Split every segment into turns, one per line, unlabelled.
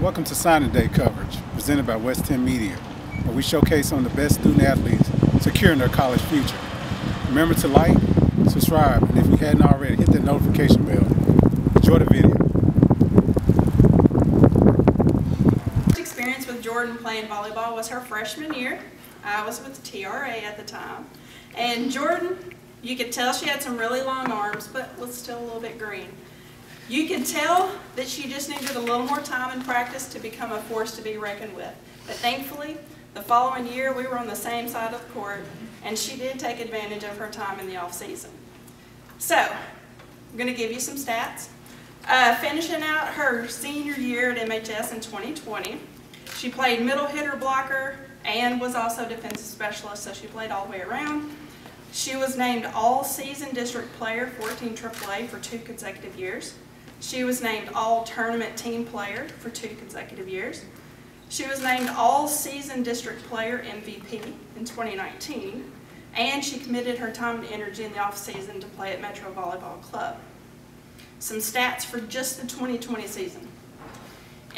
Welcome to Signing Day coverage, presented by West 10 Media, where we showcase some of the best student athletes securing their college future. Remember to like, subscribe, and if you hadn't already, hit that notification bell. Enjoy the video.
First experience with Jordan playing volleyball was her freshman year. I was with TRA at the time. And Jordan, you could tell she had some really long arms, but was still a little bit green. You could tell that she just needed a little more time and practice to become a force to be reckoned with. But thankfully, the following year we were on the same side of the court, and she did take advantage of her time in the off season. So, I'm going to give you some stats. Finishing out her senior year at MHS in 2020, she played middle hitter blocker and was also defensive specialist, so she played all the way around. She was named All-Season District Player, 14 AAA, for 2 consecutive years. She was named All-Tournament Team Player for 2 consecutive years. She was named All-Season District Player MVP in 2019, and she committed her time and energy in the off-season to play at Metro Volleyball Club. Some stats for just the 2020 season.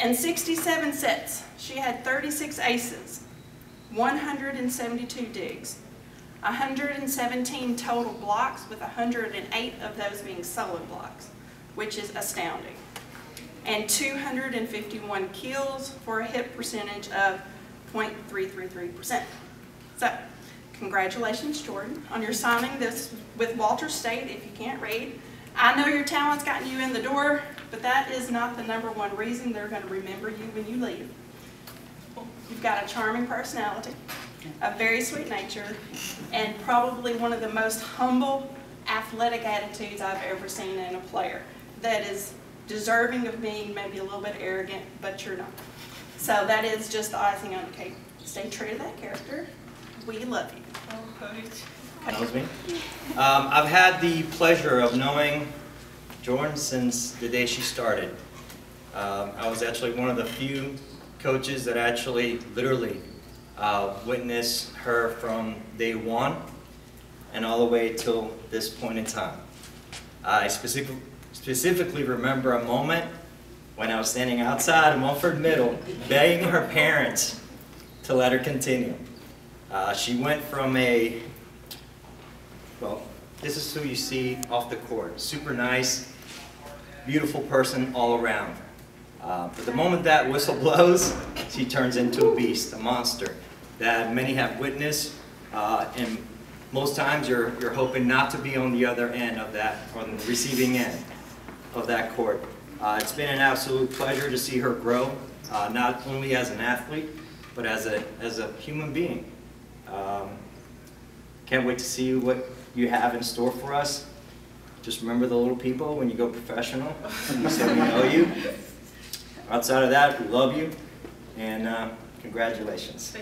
In 67 sets, she had 36 aces, 172 digs, 117 total blocks, with 108 of those being solo blocks, which is astounding, and 251 kills for a hit percentage of 0.333%. So, congratulations, Jordan, on your signing this with Walter State. If you can't read, I know your talent's gotten you in the door, but that is not the #1 reason they're going to remember you when you leave. You've got a charming personality, a very sweet nature, and probably one of the most humble, athletic attitudes I've ever seen in a player that is deserving of being maybe a little bit arrogant, but you're not. So that is just the icing on the cake. Stay true to that character. We love you.
That was me. I've had the pleasure of knowing Jordan since the day she started. I was actually one of the few coaches that actually literally witnessed her from day one and all the way till this point in time. I specifically remember a moment when I was standing outside of Munford Middle begging her parents to let her continue. She went from well, this is who you see off the court. Super nice, beautiful person all around. But the moment that whistle blows, she turns into a beast, a monster that many have witnessed, and most times you're hoping not to be on the other end of that, on the receiving end of that court. It's been an absolute pleasure to see her grow, not only as an athlete, but as a human being. Can't wait to see what you have in store for us. Just remember the little people when you go professional. You say we know you. Outside of that, we love you, and congratulations.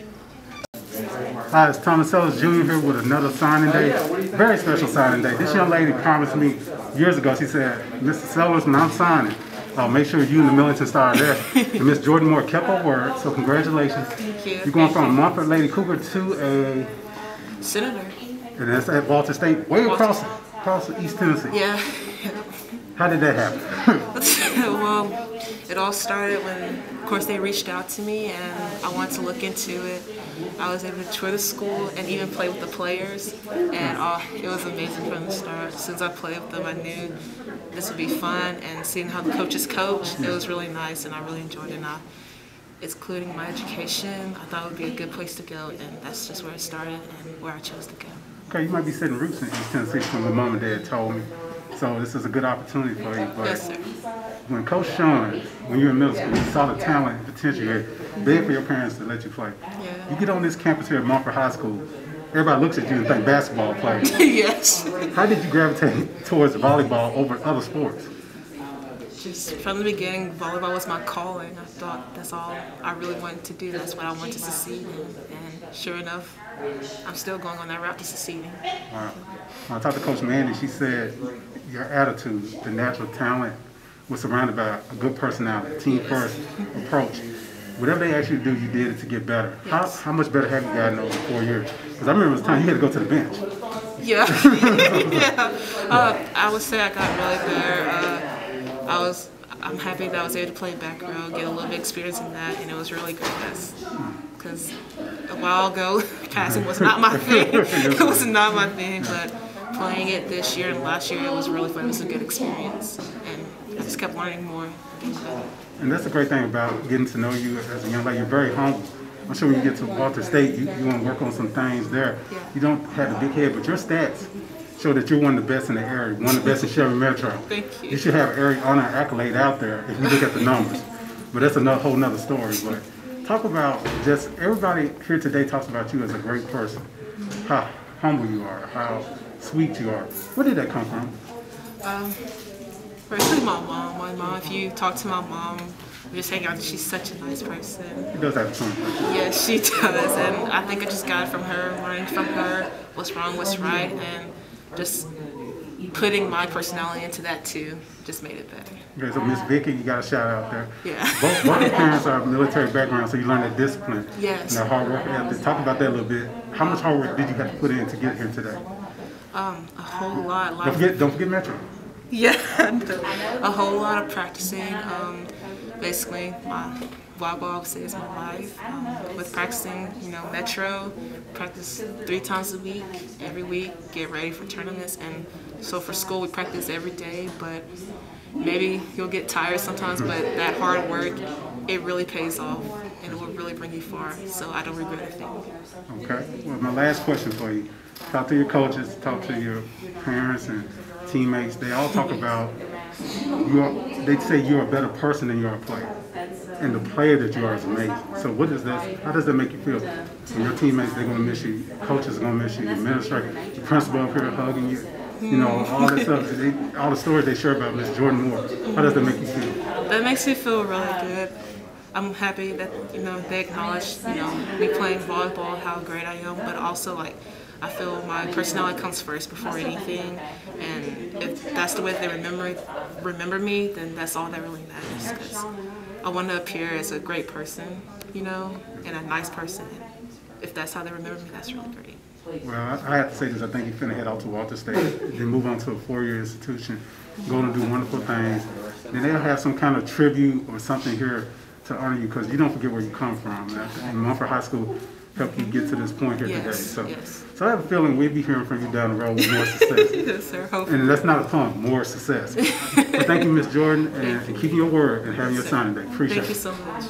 Hi, it's Thomas Sellers Jr. here with another signing day. Very special signing day. This young lady promised me years ago, she said, Mr. Sellers, when I'm signing, I'll make sure you and the Millington Star are there. And Miss Jordan Moore kept her word, so congratulations.
Thank you.
You're going from a Munford Lady Cougar to a
Senator.
And that's at Walter State, way across East Tennessee.
Yeah.
How did that happen?
Well, it all started when, of course, they reached out to me and I wanted to look into it. I was able to tour the school and even play with the players, and it was amazing from the start. As soon as I played with them, I knew this would be fun, and seeing how the coaches coach, it was really nice, and I really enjoyed it. Including my education, I thought it would be a good place to go, and that's just where it started and where I chose to go.
Okay, you might be setting roots in East Tennessee from what Mom and Dad told me. So this is a good opportunity for you. But
Yes, sir.
when Coach Sean, when you were in middle school, you saw the talent and potential you had, beg for your parents to let you play.
Yeah.
You get on this campus here at Munford High School, everybody looks at you and think basketball player.
Yes.
How did you gravitate towards volleyball over other sports?
Just from the beginning, volleyball was my calling. I thought that's all I really wanted to do. That's what I wanted to succeed in. And sure enough, I'm still going on that route to succeeding.
Wow. When I talked to Coach Mandy, she said your attitude, the natural talent, was surrounded by a good personality, team-first approach. Whatever they asked you to do, you did it to get better. Yes. How much better have you gotten over 4 years? Because I remember it was time you had to go to the bench.
Yeah. Yeah. I would say I got really better. I'm happy that I was able to play back row, get a little bit of experience in that, and it was really great. Because a while ago, passing was not my thing. It was not my thing, but playing it this year and last year, it was really fun. It was a good experience, and I just kept learning more.
And that's the great thing about getting to know you as a young lady. You're very humble. I'm sure when you get to Walter State, you want to work on some things there.
Yeah.
You don't have the big head, but your stats show that you're one of the best in the area, one of the best in Shelby-Metro.
Thank you.
You should have every honor and accolade out there if you look at the numbers. But that's a whole nother story. But talk about just, everybody here today talks about you as a great person. How humble you are, how sweet you are. Where did that come from?
Firstly, my mom. My mom, if you talk to my mom, we just hang out, she's such a nice person.
She does have a fun person.
Yes, she does. And I think I just got it from her, learning from her what's wrong, what's right, and just putting my personality into that too just made it better.
Okay, so Miss Vicky, you got a shout out there.
Yeah.
Both your parents are military background, so you learn that discipline.
Yes.
And that hard work ethic. Talk about that a little bit. How much hard work did you have to put in to get here today?
A whole lot.
Don't forget Metro.
Yeah, a whole lot of practicing. Basically, my volleyball saves my life. With practicing, Metro, practice 3 times a week, every week, get ready for tournaments. And so for school, we practice every day, but maybe you'll get tired sometimes, but that hard work, it really pays off, and it will really bring you far. So I don't regret a thing.
Okay. Well, my last question for you. Talk to your coaches, talk to your parents and teammates. They all talk about they say you're a better person than you're a player. And the player that you are is amazing. So how does that make you feel? And your teammates, they're going to miss you. Your coaches are going to miss you. Your administrator, the principal up here hugging you. All that stuff, all the stories they share about Miss Jordan Moore. How does that make you feel?
That makes me feel really good. I'm happy that, they acknowledge, me playing volleyball, how great I am, but also, I feel my personality comes first before anything, and if that's the way they remember me, then that's all that really matters, because I want to appear as a great person, and a nice person. And if that's how they remember me, that's really great.
Well, I have to say this. I think you're finna head out to Walter State, then move on to a 4-year institution, going to do wonderful things. Then they'll have some kind of tribute or something here to honor you, because you don't forget where you come from. And Munford High School helped you get to this point here today. So I have a feeling we'll be hearing from you down the road with more success.
Yes, sir. Hopefully.
And that's not a pun, more success. So thank you, Miss Jordan, and keeping your word and having your signing day. Appreciate it.
Thank you so much.